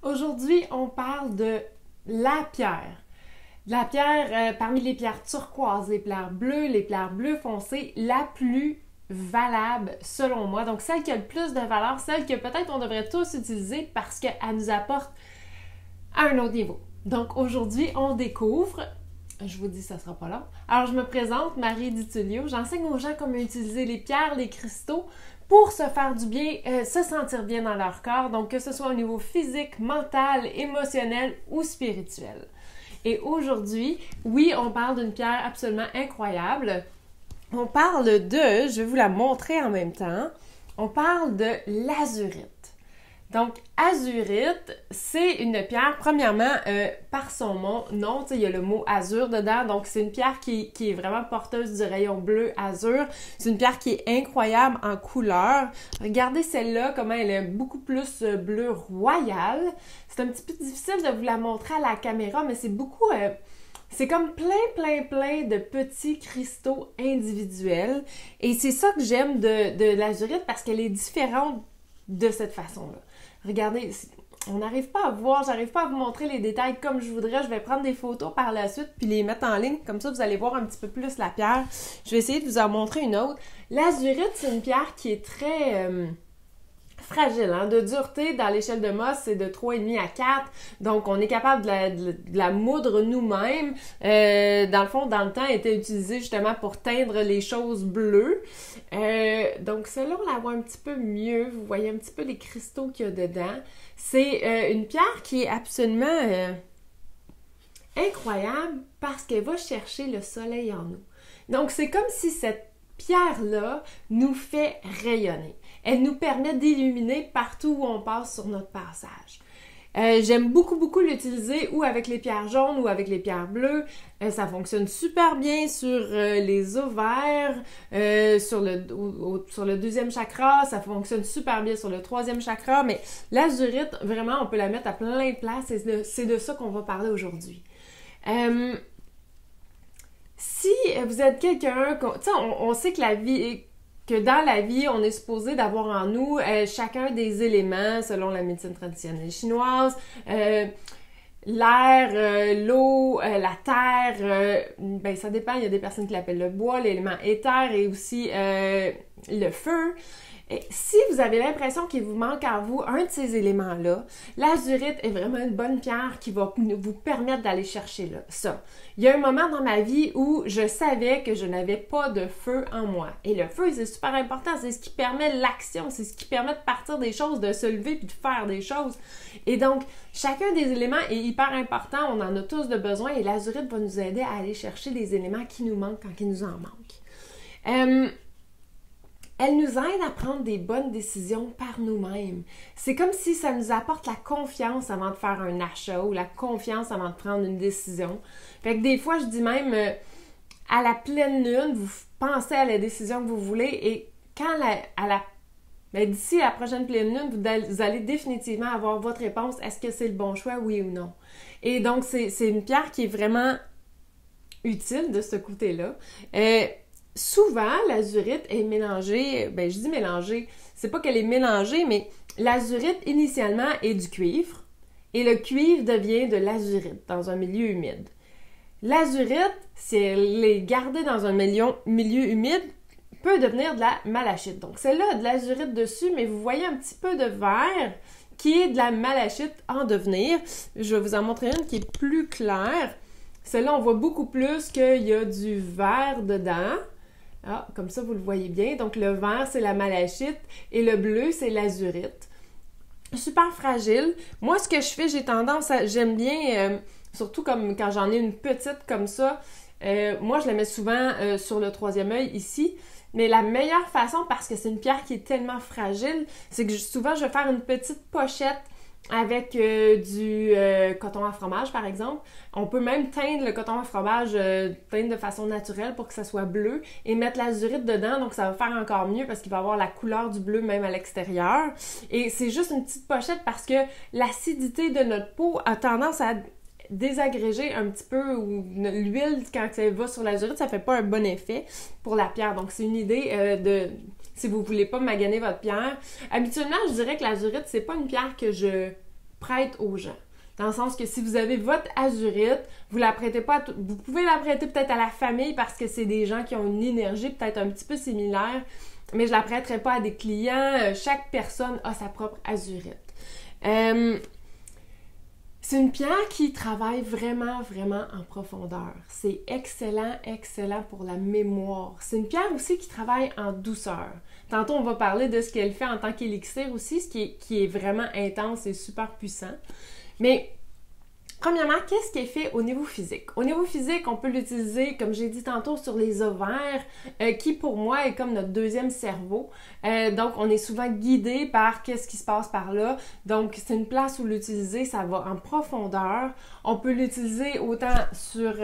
Aujourd'hui, on parle de la pierre. La pierre, parmi les pierres turquoises, les pierres bleues foncées, la plus valable selon moi. Donc celle qui a le plus de valeur, celle que peut-être on devrait tous utiliser parce qu'elle nous apporte à un autre niveau. Donc aujourd'hui, on découvre, je vous dis ça sera pas long. Alors je me présente, Marie Ditulio, j'enseigne aux gens comment utiliser les pierres, les cristaux pour se faire du bien, se sentir bien dans leur corps, donc que ce soit au niveau physique, mental, émotionnel ou spirituel. Et aujourd'hui, oui, on parle d'une pierre absolument incroyable. On parle de, je vais vous la montrer en même temps, on parle de l'azurite. Donc, azurite, c'est une pierre, premièrement, par son nom, il y a le mot azur dedans, donc c'est une pierre qui est vraiment porteuse du rayon bleu azur. C'est une pierre qui est incroyable en couleur. Regardez celle-là, comment elle est beaucoup plus bleu royal. C'est un petit peu difficile de vous la montrer à la caméra, mais c'est beaucoup... c'est comme plein de petits cristaux individuels. Et c'est ça que j'aime de l'azurite parce qu'elle est différente de cette façon-là. Regardez, on n'arrive pas à voir, j'arrive pas à vous montrer les détails comme je voudrais. Je vais prendre des photos par la suite puis les mettre en ligne. Comme ça, vous allez voir un petit peu plus la pierre. Je vais essayer de vous en montrer une autre. L'azurite, c'est une pierre qui est très... fragile, de dureté dans l'échelle de Mohs, c'est de 3,5 à 4. Donc, on est capable de la moudre nous-mêmes. Dans le fond, dans le temps, elle était utilisée justement pour teindre les choses bleues. Donc, celle-là, on la voit un petit peu mieux. Vous voyez un petit peu les cristaux qu'il y a dedans. C'est une pierre qui est absolument incroyable parce qu'elle va chercher le soleil en nous. Donc, c'est comme si cette pierre-là nous fait rayonner. Elle nous permet d'illuminer partout où on passe sur notre passage. J'aime beaucoup l'utiliser ou avec les pierres jaunes ou avec les pierres bleues. Ça fonctionne super bien sur les ovaires, sur le deuxième chakra. Ça fonctionne super bien sur le troisième chakra. Mais l'azurite, vraiment, on peut la mettre à plein de places et c'est de ça qu'on va parler aujourd'hui. Si vous êtes quelqu'un, on sait que dans la vie, on est supposé d'avoir en nous chacun des éléments selon la médecine traditionnelle chinoise, l'air, l'eau, la terre, ça dépend, il y a des personnes qui l'appellent le bois, l'élément éther et aussi le feu. Et si vous avez l'impression qu'il vous manque en vous un de ces éléments-là, l'azurite est vraiment une bonne pierre qui va vous permettre d'aller chercher ça. Il y a un moment dans ma vie où je savais que je n'avais pas de feu en moi. Et le feu, c'est super important. C'est ce qui permet l'action. C'est ce qui permet de partir des choses, de se lever puis de faire des choses. Et donc, chacun des éléments est hyper important. On en a tous de besoin. Et l'azurite va nous aider à aller chercher les éléments qui nous manquent quand il nous en manque. Elle nous aide à prendre des bonnes décisions par nous-mêmes. C'est comme si ça nous apporte la confiance avant de faire un achat ou la confiance avant de prendre une décision. Fait que des fois, je dis même, à la pleine lune, vous pensez à la décision que vous voulez et quand d'ici la prochaine pleine lune, vous allez définitivement avoir votre réponse. Est-ce que c'est le bon choix, oui ou non? Et donc, c'est une pierre qui est vraiment utile de ce côté-là. Souvent, l'azurite est mélangée, je dis mélangée, c'est pas qu'elle est mélangée, mais l'azurite, initialement, est du cuivre, et le cuivre devient de l'azurite dans un milieu humide. L'azurite, si elle est gardée dans un milieu humide, peut devenir de la malachite. Donc, celle-là a de l'azurite dessus, mais vous voyez un petit peu de vert qui est de la malachite en devenir. Je vais vous en montrer une qui est plus claire. Celle-là, on voit beaucoup plus qu'il y a du vert dedans. Ah, comme ça, vous le voyez bien. Donc, le vert, c'est la malachite et le bleu, c'est l'azurite. Super fragile. Moi, ce que je fais, j'aime bien, surtout comme quand j'en ai une petite comme ça, moi, je la mets souvent sur le troisième œil ici. Mais la meilleure façon, parce que c'est une pierre qui est tellement fragile, c'est que souvent, je vais faire une petite pochette avec du coton à fromage, par exemple. On peut même teindre le coton à fromage, teindre de façon naturelle pour que ça soit bleu et mettre l'azurite dedans, donc ça va faire encore mieux parce qu'il va avoir la couleur du bleu même à l'extérieur. Et c'est juste une petite pochette parce que l'acidité de notre peau a tendance à désagréger un petit peu, ou l'huile, quand ça va sur l'azurite, ça fait pas un bon effet pour la pierre. Donc c'est une idée si vous voulez pas maganer votre pierre. Habituellement, je dirais que l'azurite, c'est pas une pierre que je prête aux gens. Dans le sens que si vous avez votre azurite, vous la prêtez pas vous pouvez la prêter peut-être à la famille parce que c'est des gens qui ont une énergie peut-être un petit peu similaire, mais je la prêterai pas à des clients. Chaque personne a sa propre azurite. C'est une pierre qui travaille vraiment, vraiment en profondeur. C'est excellent, excellent pour la mémoire. C'est une pierre aussi qui travaille en douceur. Tantôt, on va parler de ce qu'elle fait en tant qu'élixir aussi, ce qui est vraiment intense et super puissant. Mais premièrement, qu'est-ce qu'elle fait au niveau physique? Au niveau physique, on peut l'utiliser, comme j'ai dit tantôt, sur les ovaires, qui pour moi est comme notre deuxième cerveau. Donc, on est souvent guidé par qu'est-ce qui se passe par là. Donc, c'est une place où l'utiliser, ça va en profondeur. On peut l'utiliser autant sur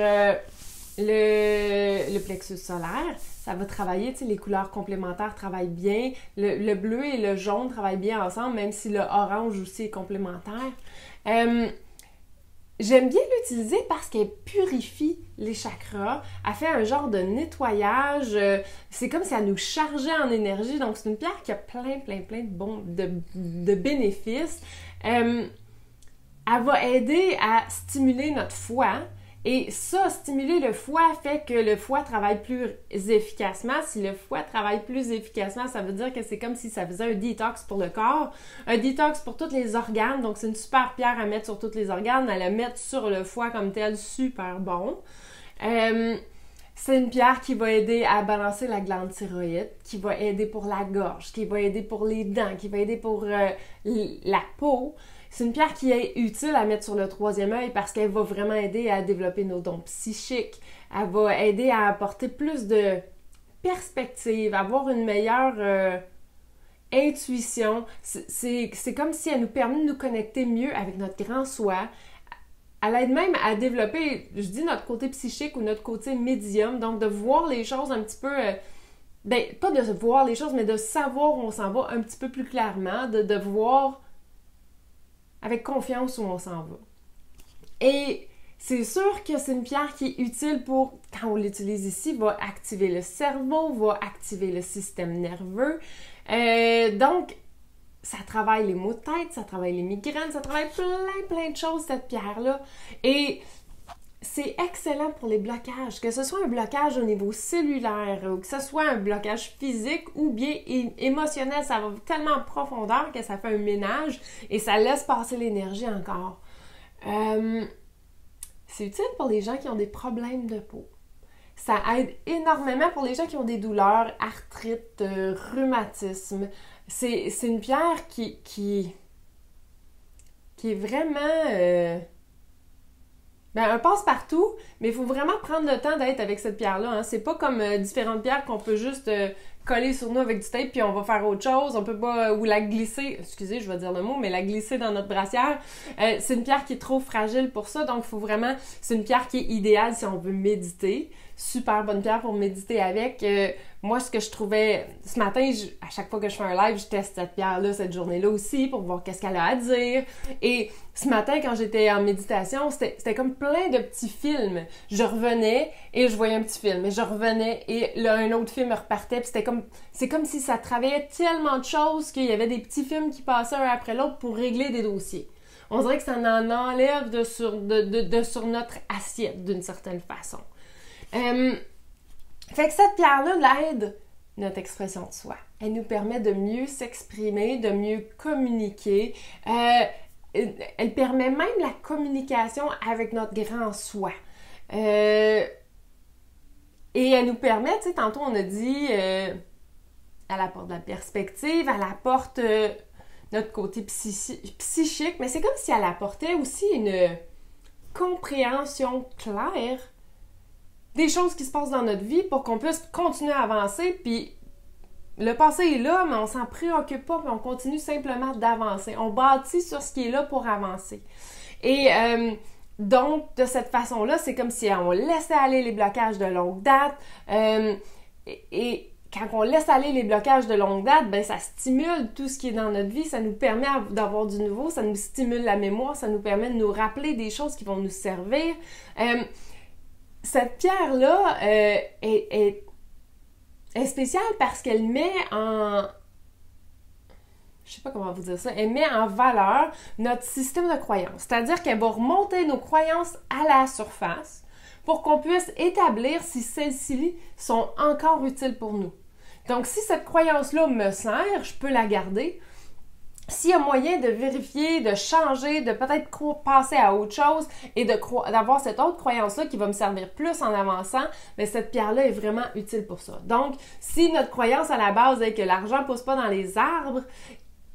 le plexus solaire. Ça va travailler, tu sais, les couleurs complémentaires travaillent bien. Le bleu et le jaune travaillent bien ensemble, même si le orange aussi est complémentaire. J'aime bien l'utiliser parce qu'elle purifie les chakras. Elle fait un genre de nettoyage. C'est comme si elle nous chargeait en énergie. Donc, c'est une pierre qui a plein de bénéfices. Elle va aider à stimuler notre foie. Et ça, stimuler le foie fait que le foie travaille plus efficacement. Si le foie travaille plus efficacement, ça veut dire que c'est comme si ça faisait un détox pour le corps, un détox pour tous les organes. Donc, c'est une super pierre à mettre sur tous les organes, à la mettre sur le foie comme tel, super bon. C'est une pierre qui va aider à balancer la glande thyroïde, qui va aider pour la gorge, qui va aider pour les dents, qui va aider pour la peau. C'est une pierre qui est utile à mettre sur le troisième œil parce qu'elle va vraiment aider à développer nos dons psychiques. Elle va aider à apporter plus de perspective, avoir une meilleure intuition. C'est comme si elle nous permet de nous connecter mieux avec notre grand soi. Elle aide même à développer, je dis notre côté psychique ou notre côté médium, donc de voir les choses un petit peu... pas de voir les choses, mais de savoir où on s'en va un petit peu plus clairement, de voir avec confiance où on s'en va. Et c'est sûr que c'est une pierre qui est utile pour, quand on l'utilise ici, va activer le cerveau, va activer le système nerveux. Donc, ça travaille les maux de tête, ça travaille les migraines, ça travaille plein de choses, cette pierre-là. Et c'est excellent pour les blocages, que ce soit un blocage au niveau cellulaire, ou que ce soit un blocage physique ou bien émotionnel, ça va tellement en profondeur que ça fait un ménage et ça laisse passer l'énergie encore. C'est utile pour les gens qui ont des problèmes de peau. Ça aide énormément pour les gens qui ont des douleurs, arthrite, rhumatisme. C'est une pierre qui est vraiment... un passe-partout, mais il faut vraiment prendre le temps d'être avec cette pierre-là. Hein. C'est pas comme différentes pierres qu'on peut juste coller sur nous avec du tape puis on va faire autre chose. On peut pas... ou la glisser, excusez, je vais dire le mot, mais la glisser dans notre brassière. C'est une pierre qui est trop fragile pour ça, donc il faut vraiment... C'est une pierre qui est idéale si on veut méditer. Super bonne pierre pour méditer avec. Moi, ce que je trouvais... Ce matin, à chaque fois que je fais un live, je teste cette pierre-là, cette journée-là aussi, pour voir qu'est-ce qu'elle a à dire. Et ce matin, quand j'étais en méditation, c'était comme plein de petits films. Je revenais et je voyais un petit film. Et je revenais et là, un autre film repartait. Puis c'est comme si ça travaillait tellement de choses qu'il y avait des petits films qui passaient un après l'autre pour régler des dossiers. On dirait que ça en enlève de sur notre assiette, d'une certaine façon. Fait que cette pierre-là l'aide notre expression de soi. Elle nous permet de mieux s'exprimer, de mieux communiquer. Elle permet même la communication avec notre grand soi. Et elle nous permet, tu sais, tantôt on a dit, elle apporte de la perspective, elle apporte notre côté psychique, mais c'est comme si elle apportait aussi une compréhension claire des choses qui se passent dans notre vie pour qu'on puisse continuer à avancer, puis le passé est là, mais on s'en préoccupe pas, puis on continue simplement d'avancer. On bâtit sur ce qui est là pour avancer. Et donc, de cette façon-là, c'est comme si on laissait aller les blocages de longue date, et quand on laisse aller les blocages de longue date, ben ça stimule tout ce qui est dans notre vie, ça nous permet d'avoir du nouveau, ça nous stimule la mémoire, ça nous permet de nous rappeler des choses qui vont nous servir. Cette pierre-là est spéciale parce qu'elle met en... je sais pas comment vous dire ça, elle met en valeur notre système de croyances. C'est-à-dire qu'elle va remonter nos croyances à la surface pour qu'on puisse établir si celles-ci sont encore utiles pour nous. Donc, si cette croyance-là me sert, je peux la garder. S'il y a moyen de vérifier, de changer, de peut-être passer à autre chose et d'avoir cette autre croyance-là qui va me servir plus en avançant, bien, cette pierre-là est vraiment utile pour ça. Donc, si notre croyance à la base est que l'argent ne pousse pas dans les arbres,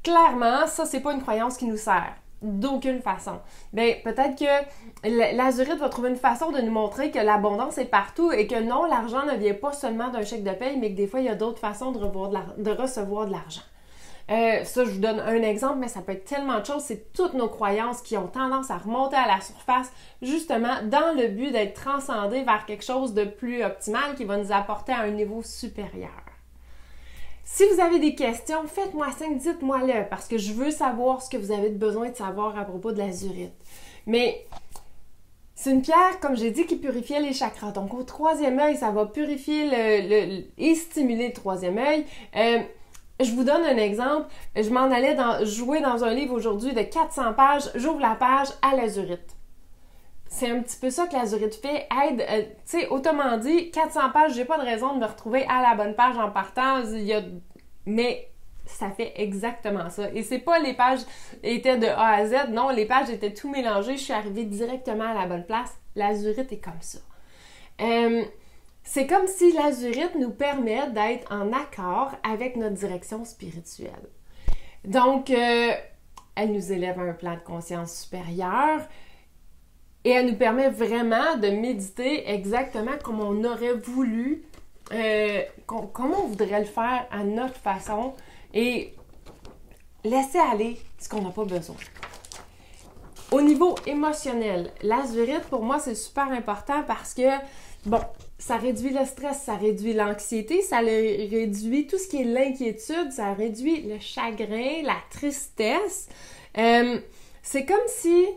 clairement, ça, c'est pas une croyance qui nous sert. D'aucune façon. Bien, peut-être que l'azurite va trouver une façon de nous montrer que l'abondance est partout et que non, l'argent ne vient pas seulement d'un chèque de paye, mais que des fois, il y a d'autres façons de recevoir de l'argent. Ça, je vous donne un exemple, mais ça peut être tellement de choses. C'est toutes nos croyances qui ont tendance à remonter à la surface, justement, dans le but d'être transcendées vers quelque chose de plus optimal qui va nous apporter à un niveau supérieur. Si vous avez des questions, faites-moi signe, dites-moi-le, parce que je veux savoir ce que vous avez besoin de savoir à propos de l'azurite. Mais c'est une pierre, comme j'ai dit, qui purifiait les chakras. Donc, au troisième œil, ça va purifier et stimuler le troisième œil. Je vous donne un exemple. Je m'en allais jouer dans un livre aujourd'hui de 400 pages. J'ouvre la page à l'azurite. C'est un petit peu ça que l'azurite fait. Tu sais, autrement dit, 400 pages, j'ai pas de raison de me retrouver à la bonne page en partant. Mais ça fait exactement ça. Et c'est pas les pages étaient de A à Z. Non, les pages étaient tout mélangées. Je suis arrivée directement à la bonne place. L'azurite est comme ça. C'est comme si l'azurite nous permet d'être en accord avec notre direction spirituelle. Donc, elle nous élève à un plan de conscience supérieur et elle nous permet vraiment de méditer exactement comme on aurait voulu, comme on voudrait le faire à notre façon et laisser aller ce qu'on n'a pas besoin. Au niveau émotionnel, l'azurite, pour moi, c'est super important parce que, bon, ça réduit le stress, ça réduit l'anxiété, ça réduit tout ce qui est l'inquiétude, ça réduit le chagrin, la tristesse. C'est comme si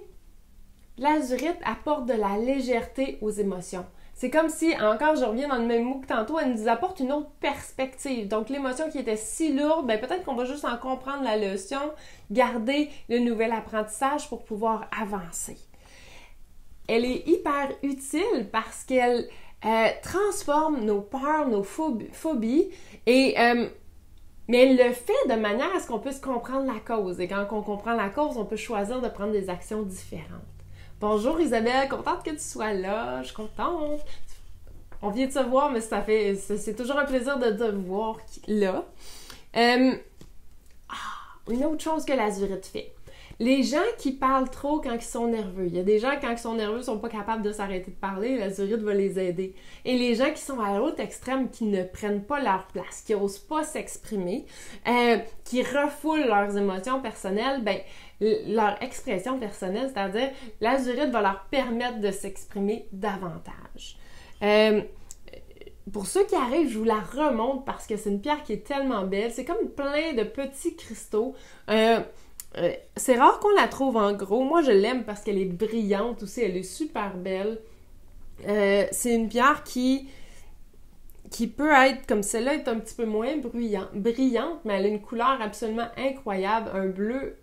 l'azurite apporte de la légèreté aux émotions. C'est comme si, encore, je reviens dans le même mot que tantôt, elle nous apporte une autre perspective. Donc, l'émotion qui était si lourde, bien, peut-être qu'on va juste en comprendre la leçon, garder le nouvel apprentissage pour pouvoir avancer. Elle est hyper utile parce qu'elle transforme nos peurs, nos phobies, mais elle le fait de manière à ce qu'on puisse comprendre la cause. Et quand on comprend la cause, on peut choisir de prendre des actions différentes. Bonjour Isabelle, contente que tu sois là, je suis contente. On vient de se voir, mais c'est toujours un plaisir de te voir là. Une autre chose que l'azurite fait. Les gens qui parlent trop quand ils sont nerveux. Il y a des gens, quand ils sont nerveux, ne sont pas capables de s'arrêter de parler. L'azurite va les aider. Et les gens qui sont à l'autre extrême, qui ne prennent pas leur place, qui n'osent pas s'exprimer, qui refoulent leurs émotions personnelles, ben leur expression personnelle, c'est-à-dire l'azurite va leur permettre de s'exprimer davantage. Pour ceux qui arrivent, je vous la remonte parce que c'est une pierre qui est tellement belle. C'est comme plein de petits cristaux. C'est rare qu'on la trouve en gros. Moi, je l'aime parce qu'elle est brillante aussi. Elle est super belle. C'est une pierre qui peut être, comme celle-là, est un petit peu moins brillante, mais elle a une couleur absolument incroyable. Un bleu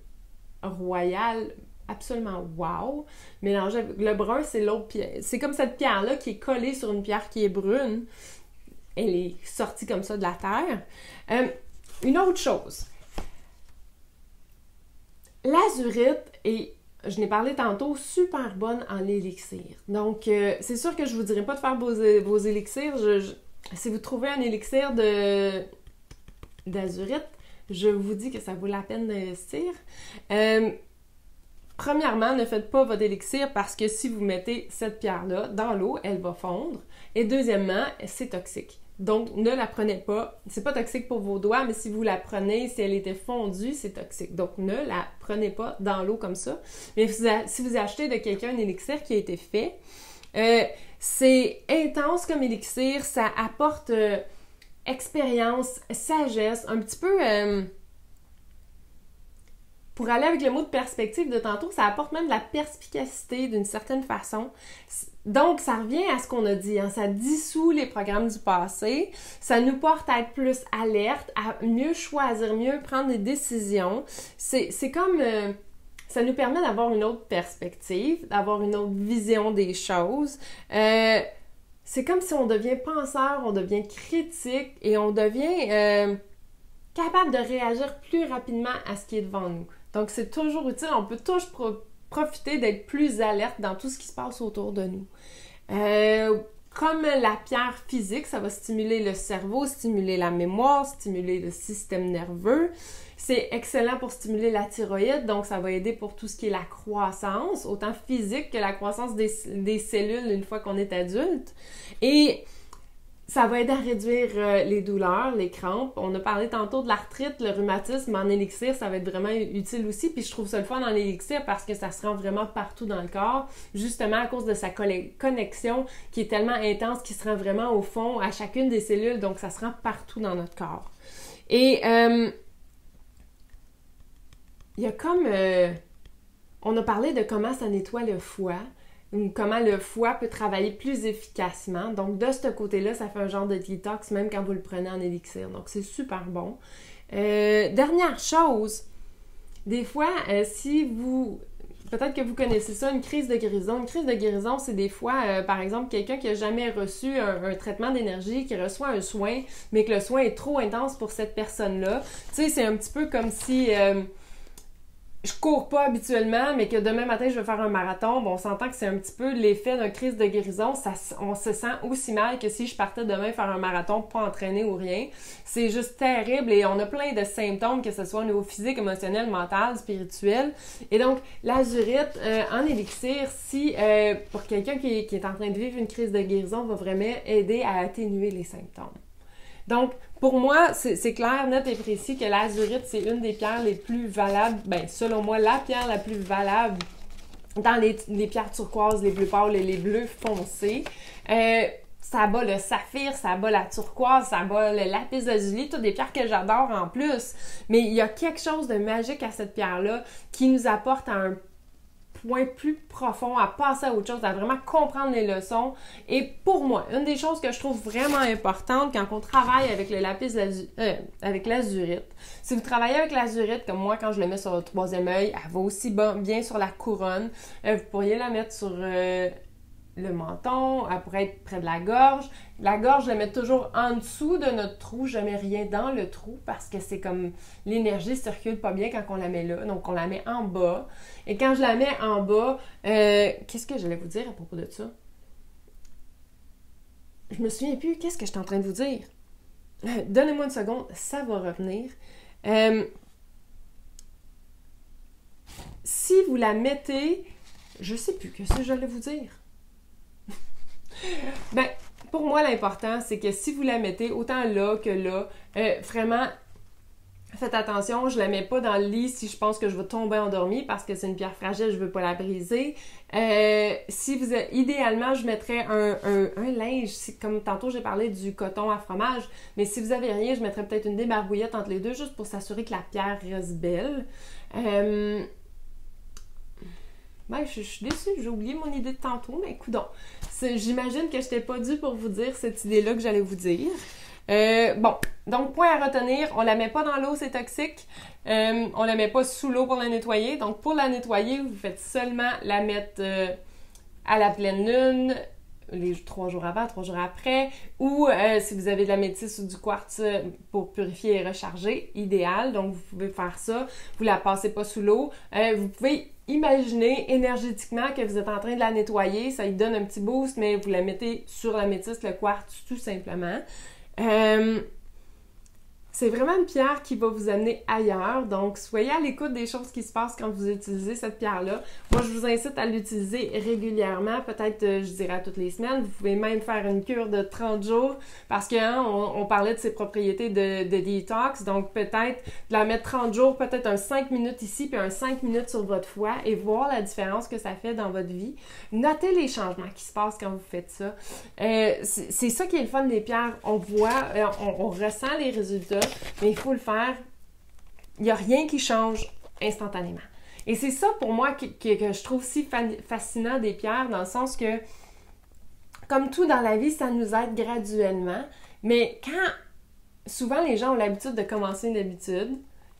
royal, absolument wow. Mélangé avec le brun, c'est l'autre pierre. C'est comme cette pierre-là qui est collée sur une pierre qui est brune. Elle est sortie comme ça de la terre. Une autre chose. L'azurite est, je n'ai parlé tantôt, super bonne en élixir. Donc, c'est sûr que je ne vous dirai pas de faire vos élixirs. Si vous trouvez un élixir d'azurite, je vous dis que ça vaut la peine d'investir. Premièrement, ne faites pas votre élixir parce que si vous mettez cette pierre-là dans l'eau, elle va fondre. Et deuxièmement, c'est toxique. Donc, ne la prenez pas. C'est pas toxique pour vos doigts, mais si vous la prenez, si elle était fondue, c'est toxique. Donc, ne la prenez pas dans l'eau comme ça. Mais si vous achetez de quelqu'un un élixir qui a été fait, c'est intense comme élixir. Ça apporte expérience, sagesse, un petit peu... pour aller avec le mot de perspective de tantôt, ça apporte même de la perspicacité d'une certaine façon. Donc, ça revient à ce qu'on a dit, hein? Ça dissout les programmes du passé, ça nous porte à être plus alerte, à mieux choisir, mieux prendre des décisions. C'est comme... ça nous permet d'avoir une autre perspective, d'avoir une autre vision des choses. C'est comme si on devient penseur, on devient critique et on devient capable de réagir plus rapidement à ce qui est devant nous. Donc, c'est toujours utile. On peut toujours profiter d'être plus alerte dans tout ce qui se passe autour de nous. Comme la pierre physique, ça va stimuler le cerveau, stimuler la mémoire, stimuler le système nerveux. C'est excellent pour stimuler la thyroïde, donc ça va aider pour tout ce qui est la croissance, autant physique que la croissance des cellules une fois qu'on est adulte. Et ça va aider à réduire les douleurs, les crampes. On a parlé tantôt de l'arthrite, le rhumatisme en élixir, ça va être vraiment utile aussi. Puis je trouve ça le fun en élixir parce que ça se rend vraiment partout dans le corps, justement à cause de sa connexion qui est tellement intense, qui se rend vraiment au fond à chacune des cellules, donc ça se rend partout dans notre corps. Et il y a comme... on a parlé de comment ça nettoie le foie, comment le foie peut travailler plus efficacement. Donc, de ce côté-là, ça fait un genre de détox, même quand vous le prenez en élixir. Donc, c'est super bon. Dernière chose, des fois, si vous... Peut-être que vous connaissez ça, une crise de guérison. Une crise de guérison, c'est des fois, par exemple, quelqu'un qui n'a jamais reçu un traitement d'énergie, qui reçoit un soin, mais que le soin est trop intense pour cette personne-là. Tu sais, c'est un petit peu comme si... je cours pas habituellement, mais que demain matin, je vais faire un marathon. Bon, on s'entend que c'est un petit peu l'effet d'une crise de guérison. On se sent aussi mal que si je partais demain faire un marathon, pas entraîné ou rien. C'est juste terrible et on a plein de symptômes, que ce soit au niveau physique, émotionnel, mental, spirituel. Et donc, l'azurite en élixir, si pour quelqu'un qui est en train de vivre une crise de guérison, va vraiment aider à atténuer les symptômes. Donc, pour moi, c'est clair, net et précis que l'azurite, c'est une des pierres les plus valables, ben selon moi, la pierre la plus valable dans les pierres turquoises, les bleus pâles et les bleus foncés. Ça bat le saphir, ça bat la turquoise, ça bat le lapis lazuli, toutes des pierres que j'adore en plus. Mais il y a quelque chose de magique à cette pierre-là qui nous apporte à un point plus profond, à passer à autre chose, à vraiment comprendre les leçons. Et pour moi, une des choses que je trouve vraiment importante quand on travaille avec le lapis avec l'azurite, si vous travaillez avec l'azurite, comme moi quand je le mets sur le troisième œil, elle va aussi bien sur la couronne. Vous pourriez la mettre sur le menton, elle pourrait être près de la gorge. La gorge, je la mets toujours en dessous de notre trou, je mets rien dans le trou parce que c'est comme l'énergie circule pas bien quand on la met là, donc on la met en bas. Et quand je la mets en bas, qu'est-ce que j'allais vous dire à propos de ça? Je me souviens plus, qu'est-ce que j'étais en train de vous dire? Donnez-moi une seconde, ça va revenir. Si vous la mettez, je sais plus, qu'est-ce que j'allais vous dire? Ben, pour moi, l'important, c'est que si vous la mettez autant là que là, vraiment, faites attention, je la mets pas dans le lit si je pense que je vais tomber endormie parce que c'est une pierre fragile, je veux pas la briser. Idéalement, je mettrais un linge, comme tantôt j'ai parlé du coton à fromage, mais si vous avez rien, je mettrais peut-être une débarbouillette entre les deux juste pour s'assurer que la pierre reste belle. Ben, je suis déçue, j'ai oublié mon idée de tantôt, mais coudonc. J'imagine que je n'étais pas due pour vous dire cette idée-là que j'allais vous dire. Bon, donc point à retenir, on la met pas dans l'eau, c'est toxique. On la met pas sous l'eau pour la nettoyer. Donc pour la nettoyer, vous faites seulement la mettre à la pleine lune, les 3 jours avant, 3 jours après, ou si vous avez de la métisse ou du quartz pour purifier et recharger, idéal. Donc vous pouvez faire ça, vous la passez pas sous l'eau. Vous pouvez imaginez énergétiquement que vous êtes en train de la nettoyer, ça lui donne un petit boost, mais vous la mettez sur la métisse, le quartz, tout simplement. C'est vraiment une pierre qui va vous amener ailleurs, donc soyez à l'écoute des choses qui se passent quand vous utilisez cette pierre-là. Moi, je vous incite à l'utiliser régulièrement, peut-être, je dirais, toutes les semaines. Vous pouvez même faire une cure de 30 jours, parce que on parlait de ses propriétés de détox, donc peut-être de la mettre 30 jours, peut-être un 5 minutes ici, puis un 5 minutes sur votre foie, et voir la différence que ça fait dans votre vie. Notez les changements qui se passent quand vous faites ça. C'est ça qui est le fun des pierres. On voit, on ressent les résultats, mais il faut le faire. Il n'y a rien qui change instantanément. Et c'est ça pour moi que je trouve si fascinant des pierres, dans le sens que, comme tout dans la vie, ça nous aide graduellement, mais quand souvent les gens ont l'habitude de commencer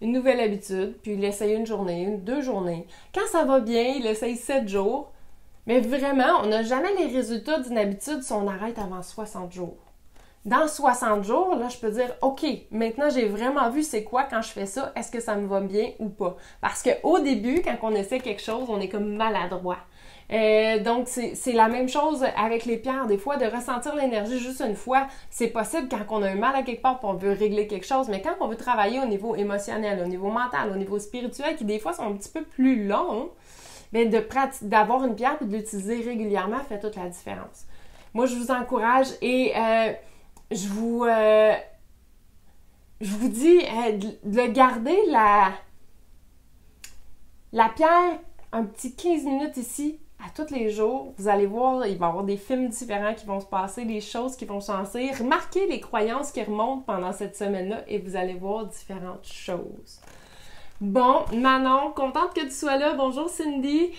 une nouvelle habitude, puis ils l'essayent une journée, 2 journées. Quand ça va bien, ils l'essayent 7 jours, mais vraiment, on n'a jamais les résultats d'une habitude si on arrête avant 60 jours. Dans 60 jours, là, je peux dire, OK, maintenant j'ai vraiment vu c'est quoi quand je fais ça, est-ce que ça me va bien ou pas? Parce qu'au début, quand on essaie quelque chose, on est comme maladroit. Donc, c'est la même chose avec les pierres. Des fois, de ressentir l'énergie juste une fois, c'est possible quand on a un mal à quelque part et on veut régler quelque chose, mais quand on veut travailler au niveau émotionnel, au niveau mental, au niveau spirituel, qui des fois sont un petit peu plus longs, mais d'avoir une pierre et de l'utiliser régulièrement fait toute la différence. Moi, je vous encourage et je vous dis de garder la pierre un petit 15 minutes ici à tous les jours. Vous allez voir, il va y avoir des films différents qui vont se passer, des choses qui vont changer. Remarquez les croyances qui remontent pendant cette semaine-là et vous allez voir différentes choses. Bon, Manon, contente que tu sois là. Bonjour Cindy.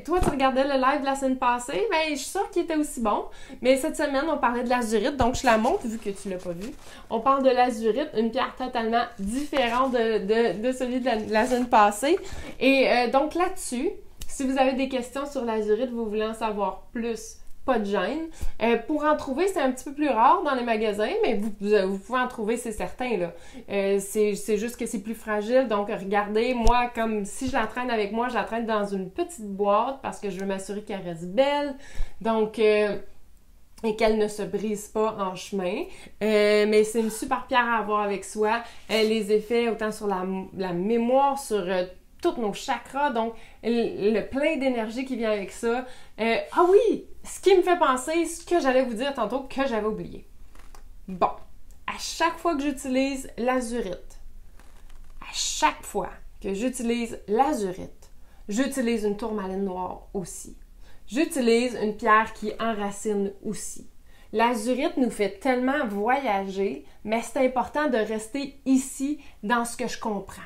Toi, tu regardais le live de la semaine passée. Ben, je suis sûre qu'il était aussi bon. Mais cette semaine, on parlait de l'azurite, donc je la montre vu que tu l'as pas vu. On parle de l'azurite, une pierre totalement différente de celui de la semaine passée. Et donc là-dessus, si vous avez des questions sur l'azurite, vous voulez en savoir plus, pas de gêne. Pour en trouver, c'est un petit peu plus rare dans les magasins, mais vous pouvez en trouver, c'est certain, là. C'est juste que c'est plus fragile, donc regardez, moi, comme si je la traîne avec moi, je la traîne dans une petite boîte parce que je veux m'assurer qu'elle reste belle, donc, et qu'elle ne se brise pas en chemin. Mais c'est une super pierre à avoir avec soi. Les effets, autant sur la mémoire, sur tous nos chakras, donc le plein d'énergie qui vient avec ça. Ah oui! Ce qui me fait penser, ce que j'allais vous dire tantôt, que j'avais oublié. Bon, à chaque fois que j'utilise l'azurite, j'utilise une tourmaline noire aussi. J'utilise une pierre qui enracine aussi. L'azurite nous fait tellement voyager, mais c'est important de rester ici dans ce que je comprends.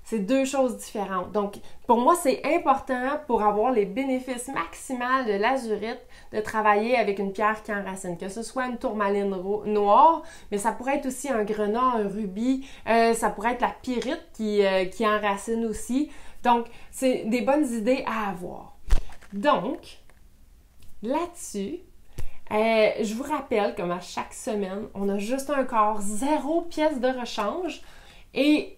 C'est 2 choses différentes. Donc, pour moi, c'est important pour avoir les bénéfices maximaux de l'azurite de travailler avec une pierre qui enracine. Que ce soit une tourmaline noire, mais ça pourrait être aussi un grenat, un rubis, ça pourrait être la pyrite qui enracine aussi. Donc, c'est des bonnes idées à avoir. Donc, là-dessus, je vous rappelle, comme à chaque semaine, on a juste un corps, 0 pièce de rechange. Et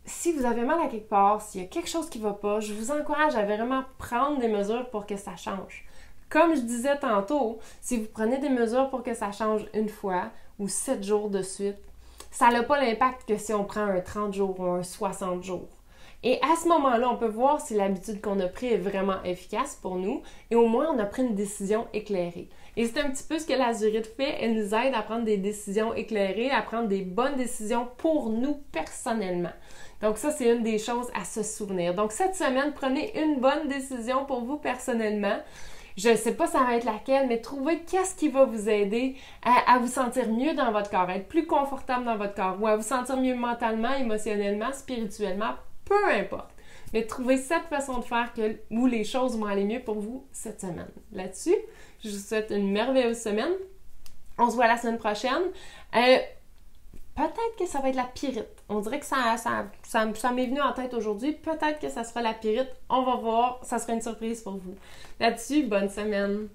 si vous avez mal à quelque part, s'il y a quelque chose qui ne va pas, je vous encourage à vraiment prendre des mesures pour que ça change. Comme je disais tantôt, si vous prenez des mesures pour que ça change une fois ou 7 jours de suite, ça n'a pas l'impact que si on prend un 30 jours ou un 60 jours. Et à ce moment-là, on peut voir si l'habitude qu'on a prise est vraiment efficace pour nous et au moins on a pris une décision éclairée. Et c'est un petit peu ce que l'azurite fait, elle nous aide à prendre des décisions éclairées, à prendre des bonnes décisions pour nous personnellement. Donc ça, c'est une des choses à se souvenir. Donc cette semaine, prenez une bonne décision pour vous personnellement. Je ne sais pas ça va être laquelle, mais trouvez qu'est-ce qui va vous aider à vous sentir mieux dans votre corps, à être plus confortable dans votre corps, ou à vous sentir mieux mentalement, émotionnellement, spirituellement, peu importe. Mais trouvez cette façon de faire où les choses vont aller mieux pour vous cette semaine. Là-dessus, je vous souhaite une merveilleuse semaine. On se voit la semaine prochaine. Peut-être que ça va être la pyrite. On dirait que ça m'est venu en tête aujourd'hui. Peut-être que ça sera la pyrite. On va voir. Ça sera une surprise pour vous. Là-dessus, bonne semaine.